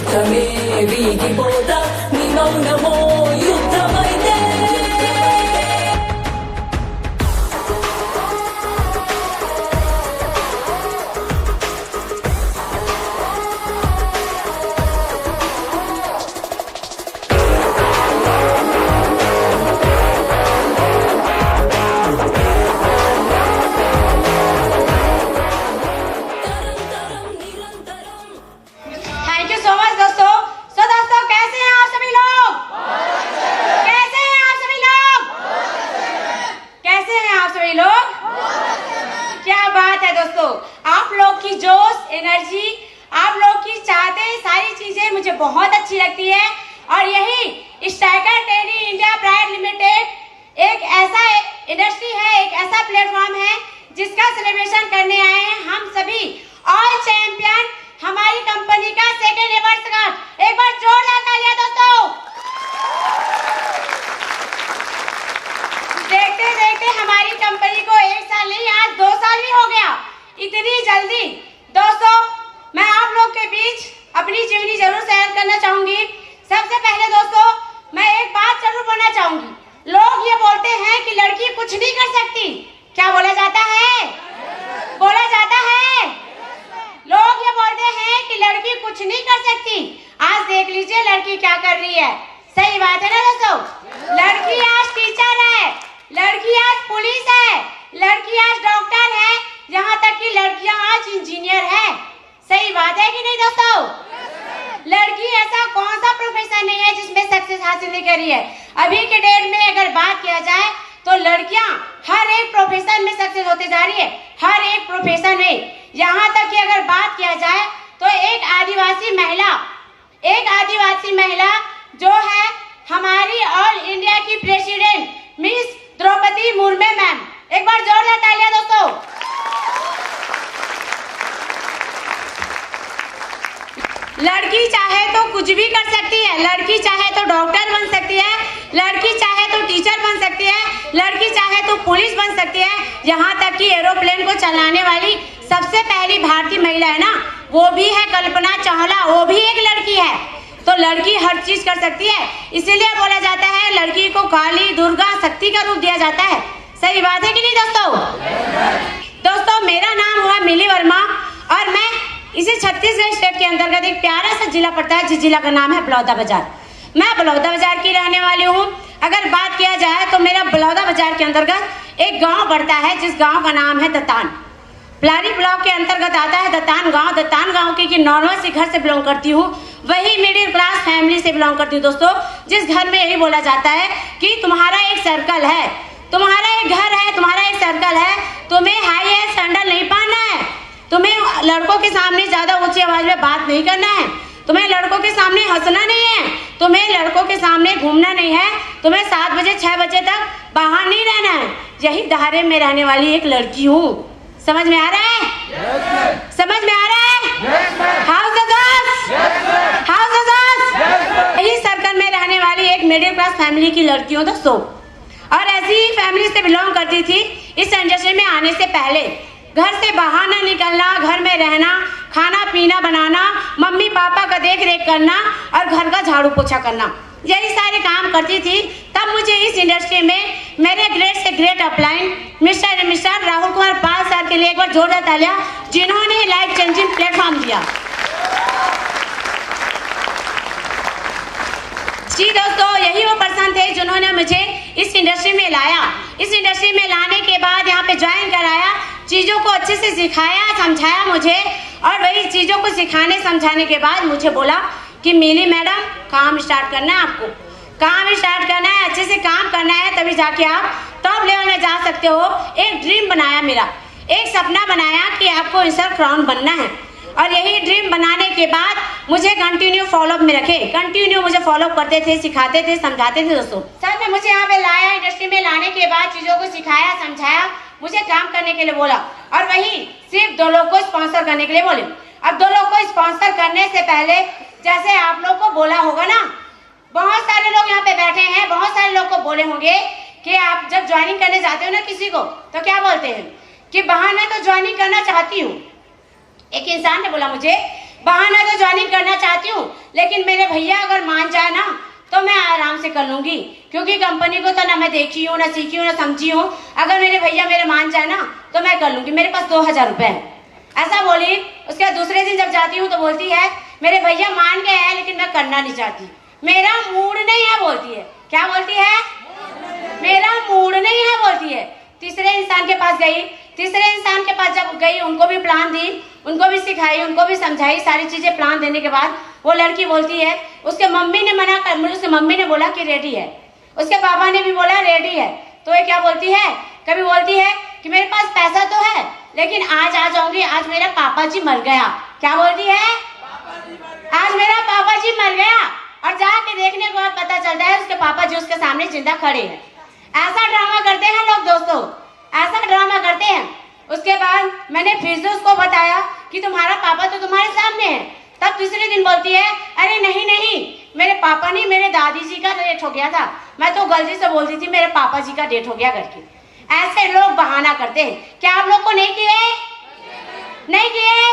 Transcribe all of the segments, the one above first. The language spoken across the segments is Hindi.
యుద్ధమే వీగిపోదా నీ మౌనమో యుద్ధమైతే थैंक यू सो मच दोस्तों। दोस्तों कैसे हैं आप सभी लोग? कैसे हैं आप सभी लोग? कैसे हैं आप सभी लोग? क्या बात है दोस्तों, आप लोग की जोश, एनर्जी, आप लोग की चाहते सारी चीजें मुझे बहुत अच्छी लगती है। और यही striker training India private limited एक ऐसा इंडस्ट्री है, एक ऐसा प्लेटफॉर्म है जिसका सेलिब्रेशन करने आए हैं हम सभी ऑल चैंपियन हमारी कंपनी का सेकेंड वर्षगांठ। एक बार जोरदार तालियां दोस्तों। देखते देखते हमारी कंपनी को 1 साल नहीं, आज 2 साल भी हो गया। इतनी जल्दी दोस्तों मैं आप लोग के बीच अपनी जीवनी जरूर शेयर करना चाहूंगी। सबसे पहले दोस्तों मैं एक बात जरूर बोलना चाहूंगी। लोग ये बोलते हैं कि लड़की कुछ नहीं कर सकती। क्या बोला जाता है? बोला जाता है। लोग ये बोलते हैं कि लड़की कुछ नहीं कर सकती। आज देख लीजिए लड़की क्या कर रही है। सही बात है ना दोस्तों? लड़की आज टीचर है, लड़की आज पुलिस है, लड़की आज डॉक्टर है, यहाँ तक कि लड़कियां आज इंजीनियर है। सही बात है कि नहीं दोस्तों? लड़की ऐसा कौन सा प्रोफेशन नहीं है जिसमें सक्सेस हासिल नहीं करी है। अभी के डेट में अगर बात किया जाए तो लड़कियां हर एक प्रोफेशन में सक्सेस होते जा रही है, हर एक प्रोफेशन में। यहाँ तक कि अगर बात किया जाए तो एक आदिवासी महिला जो है हमारी ऑल इंडिया की president miss Draupadi Murmu ma'am. एक बार जोरदार तालियां दोस्तों। लड़की चाहे तो कुछ भी कर सकती है, लड़की चाहे तो डॉक्टर बन सकती है, लड़की चाहे तो टीचर बन सकती है, लड़की चाहे तो पुलिस बन सकती है। यहाँ तक कि एरोप्लेन को चलाने वाली सबसे पहली भारतीय महिला है ना, वो भी है कल्पना चावला, वो भी एक लड़की है। तो लड़की हर चीज कर सकती है, इसीलिए बोला जाता है लड़की को काली, दुर्गा, शक्ति का रूप दिया जाता है। सही बात है कि नहीं दोस्तों? दोस्तों मेरा नाम हुआ मिली वर्मा और मैं इसे छत्तीसगढ़ स्टेट के अंतर्गत एक प्यारा सा जिला पड़ता है जिस जिला का नाम है बलौदाबाजार। मैं बलौदाबाजार की रहने वाली हूँ। अगर बात किया जाए तो मेरा बलौदाबाजार के अंतर्गत एक गांव पड़ता है जिस गांव का नाम है दतान। पलारी ब्लॉक के अंतर्गत आता है दतान गांव। दतान गांव की नॉर्मल से घर से बिलोंग करती हूँ, वही मिडिल क्लास फैमिली से बिलोंग करती हूँ दोस्तों। जिस घर में यही बोला जाता है कि तुम्हारा एक सर्कल है, तुम्हारा एक घर है, तुम्हारा एक सर्कल है, तुम्हें हाई एज सैंडल नहीं पहनना है, तुम्हें लड़कों के सामने ज्यादा ऊंची आवाज में बात नहीं करना है, तुम्हें लड़कों के सामने हंसना नहीं है, तुम्हें लड़कों के सामने घूमना नहीं है, तुम्हें 7 बजे 6 बजे तक बाहर नहीं रहना है। यही दायरे में रहने वाली एक लड़की हूँ। समझ में आ रहा है? समझ में आ रहा है? हाउस यही सर्कल में रहने वाली एक मिडिल क्लास फैमिली की लड़की हूँ दोस्तों। और ऐसी ही फैमिली से बिलोंग करती थी। इस इंडस्ट्री में आने से पहले घर से बाहर ना निकलना, घर में रहना, खाना पीना बनाना, मम्मी पापा का देख रेख करना और घर का झाड़ू पोछा करना, यही सारे काम करती थी। तब मुझे इस इंडस्ट्री में मेरे ग्रेट से great upline mister Rahul Kumar Pal sir के लिए एक बार जोरदार तालियां, जिन्होंने लाइफ चेंजिंग प्लेटफॉर्म दिया। जी दोस्तों यही वो पर्सन थे जिन्होंने मुझे इस इंडस्ट्री में लाया। इस इंडस्ट्री में लाने के बाद यहाँ पे ज्वाइन कराया, चीज़ों को अच्छे से सिखाया, समझाया मुझे। और वही चीज़ों को सिखाने समझाने के बाद मुझे बोला कि मिली मैडम काम स्टार्ट करना है, आपको काम स्टार्ट करना है, अच्छे से काम करना है, तभी जाके आप टॉप लेवल में जा सकते हो। एक ड्रीम बनाया मेरा, एक सपना बनाया कि आपको इंस्टर क्राउन बनना है। और यही ड्रीम बनाने के बाद मुझे कंटिन्यू फॉलोअप में रखे, कंटिन्यू मुझे फॉलोअप करते थे, सिखाते थे, समझाते थे दोस्तों। सर ने मुझे यहाँ पे लाया, इंडस्ट्री में लाने के बाद चीज़ों को सिखाया, समझाया, मुझे काम करने के लिए बोला। और वही सिर्फ 2 लोग को स्पॉन्सर करने के लिए बोले। अब 2 लोग को स्पॉन्सर करने से पहले जैसे आप लोग को बोला होगा ना, बहुत सारे लोग यहाँ पे बैठे हैं, बहुत सारे लोग को बोले होंगे कि आप जब ज्वाइनिंग करने जाते हो ना किसी को, तो क्या बोलते हैं कि बहाना तो ज्वाइनिंग करना चाहती हूँ। एक इंसान ने बोला मुझे, बहाना तो ज्वाइनिंग करना चाहती हूँ, लेकिन मेरे भैया अगर मान जाए ना तो मैं आराम से कर लूंगी, क्योंकि कंपनी को तो ना मैं देखी हूँ, ना सीखी हूँ, ना समझी हूँ। अगर मेरे भैया मेरे मान जाए ना तो मैं कर लूंगी, मेरे पास 2000 रुपए है, ऐसा बोली। उसके बाद दूसरे दिन जब जाती हूँ तो बोलती है मेरे भैया मान गए हैं लेकिन मैं करना नहीं चाहती, मेरा मूड नहीं है बोलती है। क्या बोलती है? मेरा मूड नहीं है बोलती है। तीसरे इंसान के पास गई, तीसरे इंसान के पास जब गई उनको भी प्लान दी, उनको भी सिखाई, उनको भी समझाई, सारी चीजें प्लान देने के बाद वो लड़की बोलती है उसके मम्मी ने मना कर, उसके मम्मी ने बोला कि रेडी है, उसके पापा ने भी बोला रेडी है, तो ये क्या बोलती है? कभी बोलती है कि मेरे पास पैसा तो है लेकिन आज आ जाऊंगी, आज मेरा पापा जी मर गया। क्या बोलती है? आज मेरा पापा जी मर गया, और जाके देखने के बाद पता चलता है उसके पापा जी उसके सामने जिंदा खड़े हैं। ऐसा ड्रामा करते हैं लोग दोस्तों, ऐसा ड्रामा करते हैं। उसके बाद मैंने फिर से उसको बताया कि तुम्हारा पापा तो तुम्हारे सामने है। तब तीसरे दिन बोलती है अरे नहीं नहीं, मेरे पापा नहीं, मेरे दादी जी का डेथ हो गया था, मैं तो गलती से बोलती थी मेरे पापा जी का डेथ हो गया करके। ऐसे लोग बहाना करते हैं। क्या आप लोग को नहीं किए? नहीं किए?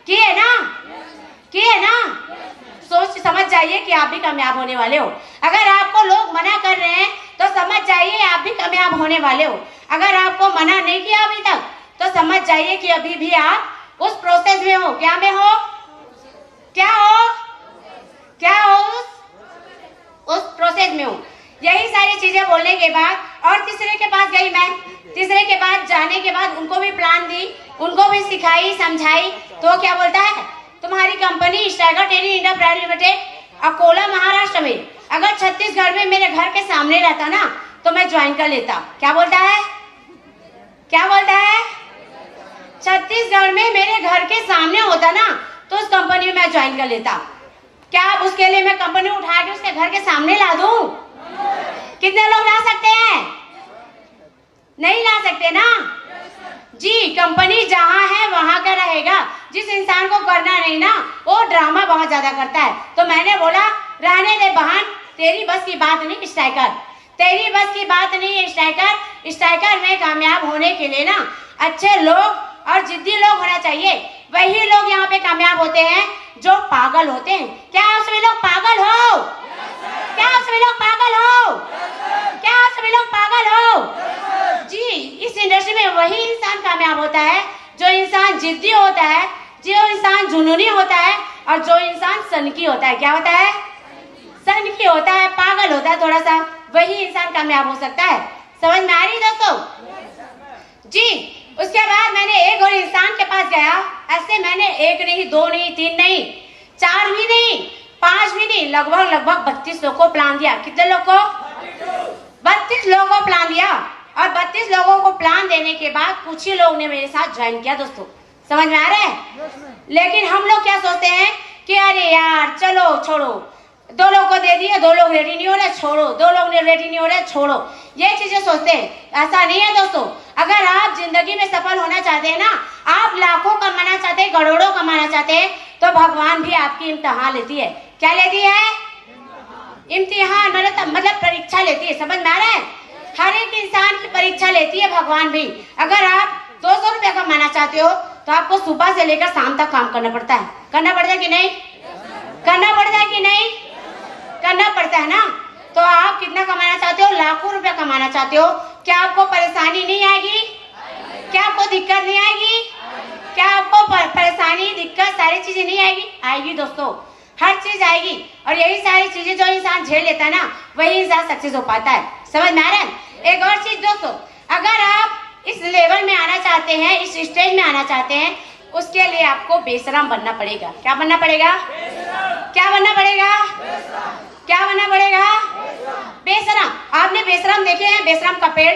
किए ना? किए ना? सोच समझ जाइए कि आप भी कामयाब होने वाले हो। अगर आपको लोग मना कर रहे हैं तो समझ जाइए आप भी कामयाब होने वाले हो। अगर आपको मना नहीं किया अभी तक तो समझ जाइए कि अभी भी आप उस प्रोसेस में हो। क्या में हो? क्या हो? क्या हो? उस प्रोसेस में हो। यही सारी चीजें बोलने के बाद और तीसरे के पास गई मैं। तीसरे के पास जाने के बाद उनको भी प्लान दी, उनको भी सिखाई समझाई। तो क्या बोलता है तुम्हारी company striker trading India private limited Akola Maharashtra में अगर छत्तीसगढ़ में मेरे घर के सामने रहता ना तो मैं ज्वाइन कर लेता। क्या बोलता है? क्या बोलता है? छत्तीसगढ़ में मेरे घर के सामने होता ना तो उस कंपनी में मैं ज्वाइन कर लेता। क्या आप उसके लिए मैं कंपनी उठा के उसके घर के सामने ला दूं? कितने लोग ला सकते हैं? नहीं ला सकते ना जी। कंपनी जहां है वहां का रहेगा। जिस इंसान को करना नहीं ना वो ड्रामा बहुत ज्यादा करता है। तो मैंने बोला रहने दे बहन, तेरी बस की बात नहीं स्ट्राइकर, तेरी बस की बात नहीं है स्ट्राइकर। स्ट्राइकर में कामयाब होने के लिए ना अच्छे लोग और जिद्दी लोग होना चाहिए। वही लोग यहाँ पे कामयाब होते हैं जो पागल होते हैं। क्या आप सभी लोग पागल हो? क्या आप सभी लोग पागल हो? क्या आप सभी लोग पागल हो? जी, इस इंडस्ट्री में वही इंसान कामयाब होता है जो इंसान जिद्दी होता है, जो इंसान जुनूनी होता है और जो इंसान सनकी होता है। क्या होता है? सनकी होता है, पागल होता है थोड़ा सा, वही इंसान कामयाब हो सकता है। समझ में आ रही दोस्तों? जी। उसके बाद मैंने एक और इंसान के पास गया। ऐसे मैंने एक नहीं, दो नहीं, तीन नहीं, चार भी नहीं, पांच भी नहीं, लगभग 32 लोगों को प्लान दिया। कितने लोग को? 32 लोगों को प्लान दिया। और 32 लोगों को प्लान देने के बाद कुछ ही लोग ने मेरे साथ ज्वाइन किया दोस्तों। समझ में आ रहा है? लेकिन हम लोग क्या सोचते हैं कि अरे यार चलो छोड़ो, 2 लोग को दे दिए, 2 लोग रेडी नहीं हो रहे, छोड़ो, 2 लोग ने रेडी नहीं हो रहे, छोड़ो। ये चीजें सोचते हैं। ऐसा नहीं है दोस्तों। अगर आप जिंदगी में सफल होना चाहते हैं ना, आप लाखों कमाना चाहते हैं, करोड़ों कमाना चाहते हैं, तो भगवान भी आपकी इम्तिहान लेती है। क्या लेती है? इम्तिहान मतलब परीक्षा लेती है। समझ में आ रहा है? हर एक इंसान की परीक्षा लेती है भगवान भी। अगर आप 200 रुपया कमाना चाहते हो तो आपको सुबह से लेकर शाम तक काम करना पड़ता है। करना पड़ता है कि नहीं? करना पड़ता है कि नहीं? करना पड़ता है ना। तो आप कितना कमाना चाहते हो? लाखों रुपया कमाना चाहते हो। क्या आपको परेशानी नहीं आएगी? क्या आपको दिक्कत नहीं आएगी? क्या आपको परेशानी, दिक्कत, सारी चीजें नहीं आएगी? आएगी दोस्तों, हर चीज आएगी। और यही सारी चीजें जो इंसान झेल लेता है ना वही इंसान सक्सेस हो पाता है। समझ में आ रहा है? एक और चीज दोस्तों, अगर आप इस लेवल में आना चाहते हैं, इस स्टेज में आना चाहते हैं, उसके लिए आपको बेशरम बनना पड़ेगा। क्या बनना पड़ेगा? क्या बनना पड़ेगा? क्या बनना पड़ेगा? बेशरम। आपने बेशरम देखे हैं? बेशरम का पेड़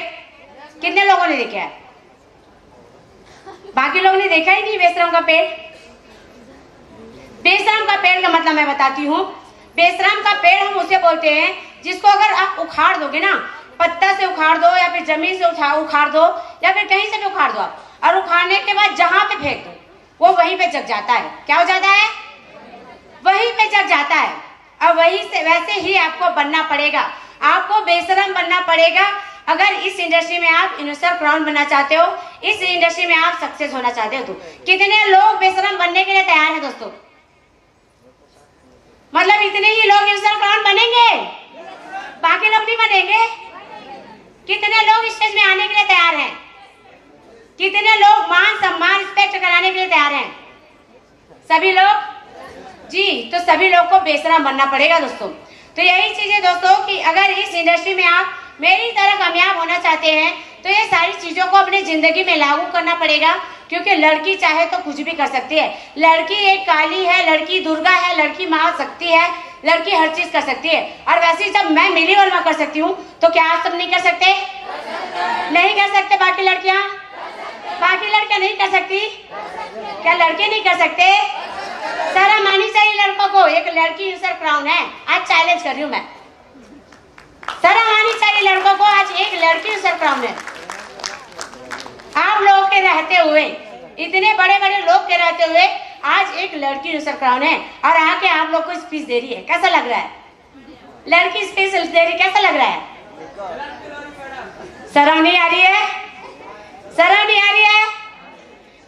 कितने लोगों ने देखा है? बाकी लोगों ने देखा ही नहीं बेशरम का पेड़। बेशरम का पेड़ का मतलब मैं बताती हूँ। बेशरम का पेड़ हम उसे बोलते हैं जिसको अगर आप उखाड़ दोगे ना, पत्ता से उखाड़ दो या फिर जमीन से उखाड़ दो या फिर कहीं से भी उखाड़ दो आप, और उखाड़ने के बाद जहां पे फेंक दो वो वहीं पे जग जाता है। क्या हो जाता है? वहीं पे जग जाता है। और वही से वैसे ही आपको बनना पड़ेगा। आपको बेशरम बनना पड़ेगा। अगर इस इंडस्ट्री में आप इनोसर क्राउन बनना चाहते हो, इस इंडस्ट्री में आप सक्सेस होना चाहते हो, तो कितने लोग बेशरम बनने के लिए तैयार हैं दोस्तों? कितने ही लोग यूनिवर्सल क्राउन बनेंगे, बाकी लोग नहीं बनेंगे। कितने लोग स्टेज में आने के लिए तैयार हैं, कितने लोग मान सम्मान रिस्पेक्ट कराने के लिए तैयार हैं? सभी लोग जी। तो सभी लोग को बेशरम बनना पड़ेगा दोस्तों। तो यही चीज है दोस्तों कि अगर इस इंडस्ट्री में आप मेरी तरह कामयाब होना चाहते हैं तो ये सारी चीजों को अपनी जिंदगी में लागू करना पड़ेगा, क्योंकि लड़की चाहे तो कुछ भी कर सकती है। लड़की एक काली है, लड़की दुर्गा है, लड़की महाशक्ति है, लड़की हर चीज कर सकती है। और वैसे ही जब मैं मिली और मैं कर सकती हूँ तो क्या आप सब नहीं कर सकते? नहीं कर सकते? बाकी लड़कियां नहीं कर सकती? क्या लड़के नहीं कर सकते? शर्म आनी चाहिए लड़कों को। एक लड़की यूनिवर्सल क्राउन है, आज चैलेंज कर रही हूँ मैं। शर्म आनी चाहिए लड़कों को, आज एक लड़की यूनिवर्सल क्राउन है। आप लोगों के रहते हुए, इतने बड़े बड़े लोग के रहते हुए आज एक लड़की यूनिवर्सल क्राउन है और आके आप लोग को स्पीच दे रही है। कैसा लग रहा है? लड़की स्पीच दे रही, कैसा लग रहा है? शर्म नहीं आ रही है? शर्म नहीं आ रही है?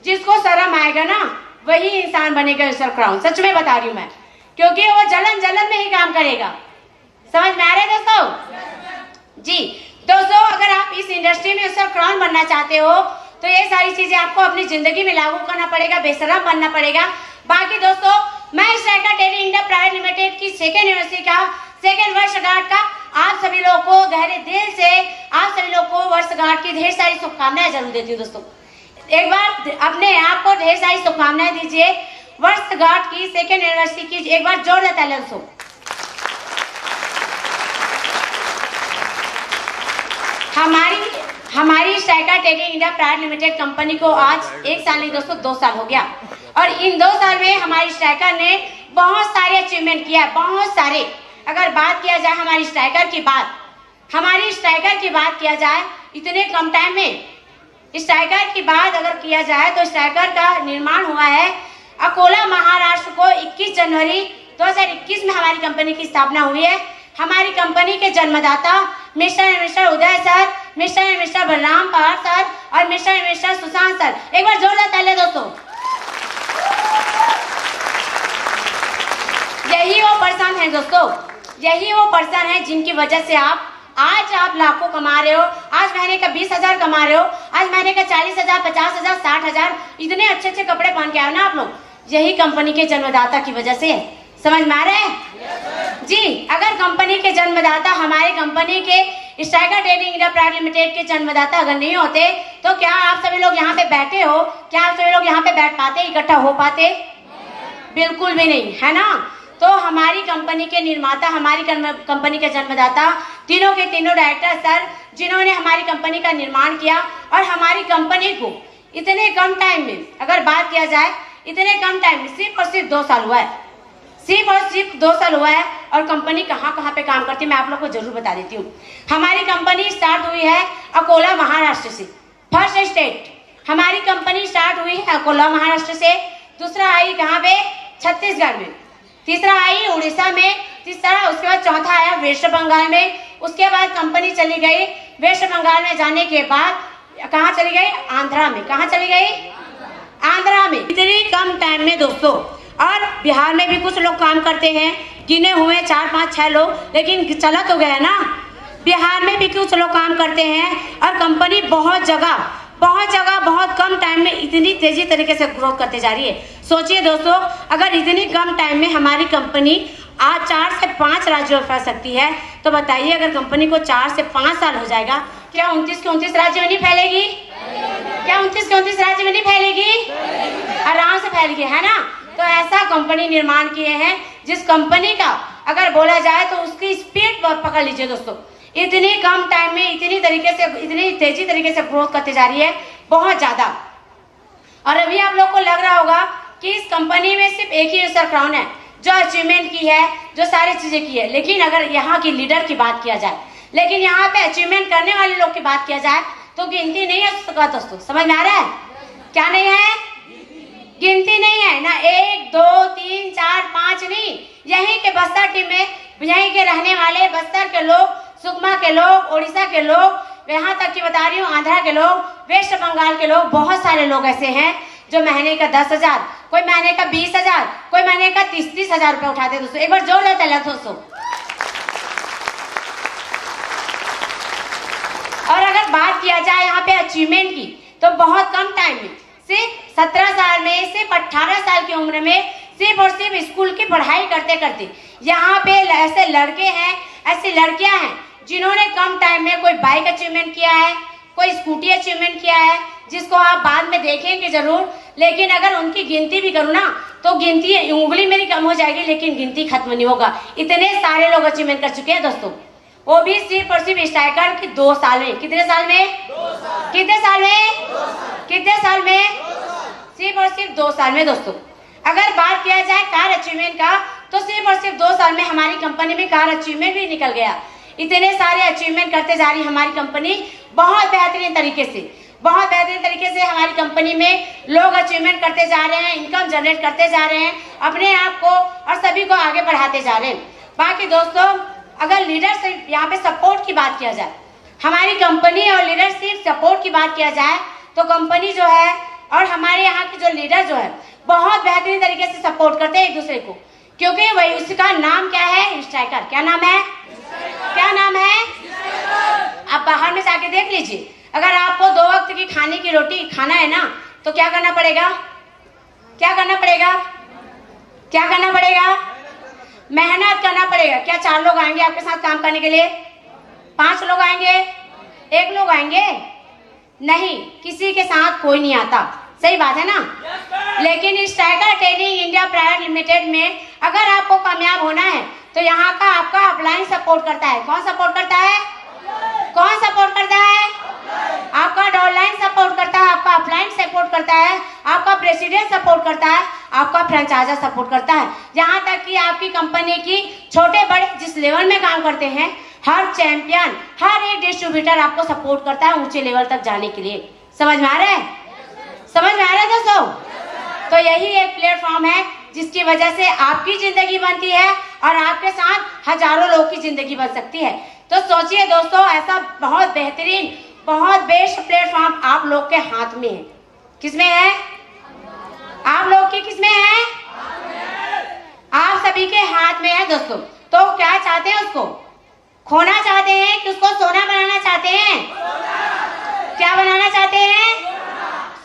जिसको शर्म आएगा ना वही इंसान बनेगा यूनिवर्सल क्राउन। सच में बता रही हूँ मैं, क्योंकि वो जलन में ही काम करेगा। समझ में आ रहा है दोस्तों? जी दोस्तों, अगर आप इस इंडस्ट्री में यूनिवर्सल क्राउन बनना चाहते हो तो ये सारी चीजें आपको अपनी जिंदगी में लागू करना पड़ेगा, बेशरम बनना पड़ेगा। बाकी दोस्तों, मैं Striker Tele India private limited की सेकेंड यूनिवर्सिटी का सेकेंड वर्षगांठ का आप सभी लोगों को गहरे दिल से, आप सभी लोगों को वर्षगांठ की ढेर सारी शुभकामनाएं जरूर देती हूँ दोस्तों। एक बार अपने आप को ढेर सारी शुभकामनाएं दीजिए वर्षगांठ की सेकेंड यूनिवर्सिटी की। एक बार जोरदार तालियां दोस्तों। हमारी Striker Tele India private limited company को आज 1 साल नहीं दोस्तों 2 साल हो गया, और इन 2 साल में हमारी स्ट्राइकर ने बहुत सारे अचीवमेंट किया, बहुत सारे। अगर बात किया जाए हमारी स्ट्राइकर की बात किया जाए, इतने कम टाइम में स्ट्राइकर की बात अगर किया जाए तो स्ट्राइकर का निर्माण हुआ है अकोला महाराष्ट्र को 21 जनवरी 2021 में हमारी कंपनी की स्थापना हुई है। हमारी कंपनी के जन्मदाता mister and mister Uday sir, mister and mister Balram Pawar sir और mister and mister Sushant sir. एक बार जोरदार तालियां दोस्तों। यही वो पर्सन है दोस्तों, यही वो पर्सन है जिनकी वजह से आज आप लाखों कमा रहे हो। आज महीने का 20,000 कमा रहे हो, आज महीने का 40,000, 50,000, 60,000, इतने अच्छे अच्छे कपड़े पहन के आए ना आप लोग, यही कंपनी के जन्मदाता की वजह से। समझ में आ रहा है जी? अगर कंपनी के जन्मदाता, हमारे कंपनी के Striker Tele India private limited के जन्मदाता अगर नहीं होते तो क्या आप सभी लोग यहाँ पे बैठे हो? क्या आप सभी लोग यहाँ पे बैठ पाते, इकट्ठा हो पाते? बिल्कुल भी नहीं, है ना? तो हमारी कंपनी के निर्माता, हमारी कंपनी के जन्मदाता, तीनों के तीनों डायरेक्टर सर, जिन्होंने हमारी कंपनी का निर्माण किया और हमारी कंपनी को इतने कम टाइम में, अगर बात किया जाए, इतने कम टाइम में सिर्फ और सिर्फ 2 साल हुआ है, सिर्फ और सिर्फ 2 साल हुआ है। और कंपनी कहाँ पे काम करती है मैं आप लोग को जरूर बता देती हूँ। हमारी कंपनी स्टार्ट हुई है अकोला महाराष्ट्र से, फर्स्ट स्टेट हमारी कंपनी स्टार्ट हुई है अकोला महाराष्ट्र से। दूसरा आई कहाँ पे? छत्तीसगढ़ में। तीसरा आई उड़ीसा में, तीसरा, उसके बाद चौथा आया वेस्ट बंगाल में। उसके बाद कंपनी चली गई वेस्ट बंगाल में, जाने के बाद कहाँ चली गई? आंध्रा में। कहाँ चली गई? आंध्रा में। इतनी कम टाइम में दोस्तों। और बिहार में भी कुछ लोग काम करते हैं, गिने हुए 4, 5, 6 लोग, लेकिन चला तो गया ना। बिहार में भी कुछ लोग काम करते हैं और कंपनी बहुत जगह बहुत कम टाइम में इतनी तेजी तरीके से ग्रोथ करते जा रही है। सोचिए दोस्तों, अगर इतनी कम टाइम में हमारी कंपनी आज 4 से 5 राज्यों में फैल सकती है, तो बताइए अगर कंपनी को 4 से 5 साल हो जाएगा, क्या 29 के 29 राज्यों में नहीं फैलेगी? क्या 29 के 29 राज्यों में नहीं फैलेगी? आराम से फैलेगी, है ना? तो ऐसा कंपनी निर्माण किए हैं जिस कंपनी का अगर बोला जाए तो उसकी स्पीड पकड़ लीजिए दोस्तों। इतनी कम टाइम में इतनी तेजी तरीके से ग्रोथ करते जा रही है, बहुत ज्यादा। और अभी आप लोग को लग रहा होगा कि इस कंपनी में सिर्फ एक ही यूनिवर्सल क्राउन है जो अचीवमेंट की है, जो सारी चीजें की है। लेकिन अगर यहाँ की लीडर की बात किया जाए, लेकिन यहाँ पे अचीवमेंट करने वाले लोग की बात किया जाए तो गिनती नहीं है दोस्तों। समझ में आ रहा है? क्या नहीं है? गिनती नहीं है ना। 1, 2, 3, 4, 5 नहीं। यहीं के बस्तर टीम में यहीं के रहने वाले बस्तर के लोग, सुकमा के लोग, उड़ीसा के लोग, यहाँ तक की बता रही हूँ आंध्रा के लोग, वेस्ट बंगाल के लोग, बहुत सारे लोग ऐसे हैं जो महीने का 10,000, कोई महीने का 20,000, कोई महीने का 30,000 रुपए उठाते हैं दोस्तों। एक बार जोर देते हैं दोस्तों। और अगर बात किया जाए यहाँ पे अचीवमेंट की, तो बहुत कम टाइम में, सिर्फ 17 साल में, सिर्फ 18 साल की उम्र में, सिर्फ और सिर्फ स्कूल की पढ़ाई करते करते यहाँ पे ऐसे लड़के हैं, ऐसी लड़कियां हैं जिन्होंने कम टाइम में कोई बाइक अचीवमेंट किया है, कोई स्कूटी अचीवमेंट किया है, जिसको आप बाद में देखेंगे जरूर। लेकिन अगर उनकी गिनती भी करूँ ना, तो गिनती उंगली मेरी कम हो जाएगी, लेकिन गिनती खत्म नहीं होगा। इतने सारे लोग अचीवमेंट कर चुके हैं दोस्तों, वो भी सिर्फ और सिर्फ स्ट्राइकर की 2 साल में। कितने साल में? 2 साल। कितने साल में? 2 साल। कितने साल में? 2 साल। सिर्फ और सिर्फ 2 साल में दोस्तों। अगर बात किया जाए कार अचीवमेंट का, तो सिर्फ और सिर्फ 2 साल में हमारी कंपनी में कार अचीवमेंट भी निकल गया। इतने सारे अचीवमेंट करते जा रही हमारी कंपनी, बहुत बेहतरीन तरीके से, बहुत बेहतरीन तरीके से हमारी कंपनी में लोग अचीवमेंट करते जा रहे हैं, इनकम जनरेट करते जा रहे हैं, अपने आप को और सभी को आगे बढ़ाते जा रहे हैं। बाकी दोस्तों, अगर लीडरशिप यहाँ पे सपोर्ट की बात किया जाए, हमारी कंपनी और लीडरशिप सपोर्ट की बात किया जाए, तो कंपनी जो है और हमारे यहाँ के जो लीडर जो है, बहुत बेहतरीन तरीके से सपोर्ट करते हैं एक दूसरे को, क्योंकि वही उसका नाम क्या है? स्ट्राइकर। क्या नाम है? क्या नाम है? आप बाहर में जाके देख लीजिए, अगर आपको 2 वक्त की खाने की रोटी खाना है ना, तो क्या करना पड़ेगा? क्या करना पड़ेगा? क्या करना पड़ेगा? मेहनत करना पड़ेगा। क्या 4 लोग आएंगे आपके साथ काम करने के लिए? 5 लोग आएंगे? 1 लोग आएंगे? नहीं, किसी के साथ कोई नहीं आता। सही बात है ना? लेकिन striker training India private limited में अगर आपको कामयाब होना है, तो यहाँ का आपका अपलाइन सपोर्ट करता है। कौन सपोर्ट करता है? कौन सपोर्ट करता है? आपका डाउनलाइन सपोर्ट करता है, आपका अपलाइन सपोर्ट करता है, आपका प्रेसिडेंट सपोर्ट करता है, आपका फ्रेंचाइजर सपोर्ट करता है। यहाँ तक कि आपकी कंपनी की छोटे बड़े जिस लेवल में काम करते हैं, हर चैंपियन, हर एक डिस्ट्रीब्यूटर आपको सपोर्ट करता है ऊंचे लेवल तक जाने के लिए। समझ में आ रहा है? समझ में आ रहा है दोस्तों? तो यही एक प्लेटफॉर्म है जिसकी वजह से आपकी जिंदगी बनती है और आपके साथ हजारों लोग की जिंदगी बन सकती है। तो सोचिए दोस्तों, ऐसा बहुत बेहतरीन, बहुत बेस्ट प्लेटफॉर्म आप लोग के हाथ में है। किसमें है? आप लोग की किसमें है? आप सभी के हाथ में है दोस्तों। तो क्या चाहते हैं? उसको खोना चाहते हैं कि उसको सोना बनाना चाहते हैं? क्या बनाना चाहते हैं?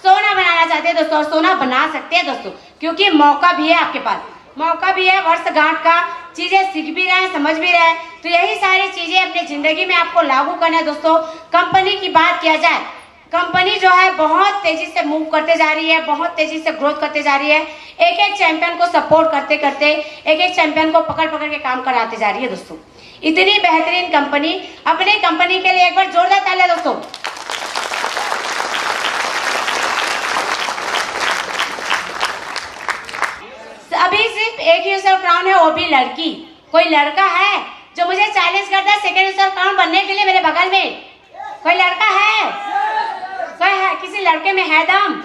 सोना बनाना चाहते हैं दोस्तों। और सोना बना सकते हैं दोस्तों, क्योंकि मौका भी है आपके पास, मौका भी है वर्षगांठ का, चीजें सीख भी रहे हैं, समझ भी रहे हैं। तो यही सारी चीजें अपनी जिंदगी में आपको लागू करना है दोस्तों। कंपनी की बात किया जाए, कंपनी जो है बहुत तेजी से मूव करते जा रही है, बहुत तेजी से ग्रोथ करते जा रही है। एक एक चैंपियन को सपोर्ट करते करते, एक एक चैंपियन को पकड़ पकड़ के काम कराते जा रही है दोस्तों। इतनी बेहतरीन कंपनी, अपनी कंपनी के लिए एक बार जोरदार तालियां दोस्तों। अभी सिर्फ एक ही यूसर क्राउन है, वो भी लड़की। कोई लड़का है जो मुझे चैलेंज करता है सेकंड यूसर क्राउन बनने के लिए? मेरे बगल में कोई लड़का है? कोई है? किसी लड़के में है दम?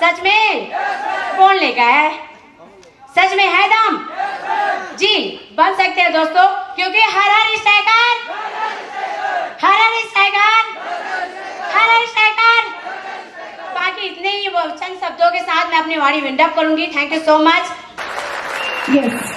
सच में? कौन लेगा है? सच में है दम? जी, बन सकते हैं दोस्तों, क्योंकि हर स्ट्राइकर, हर स्ट्राइकर, हर स्ट्राइकर। बाकी इतने ही चंद शब्दों के साथ मैं अपनी वाणी विंड अप करूंगी। Thank you so much. Yes.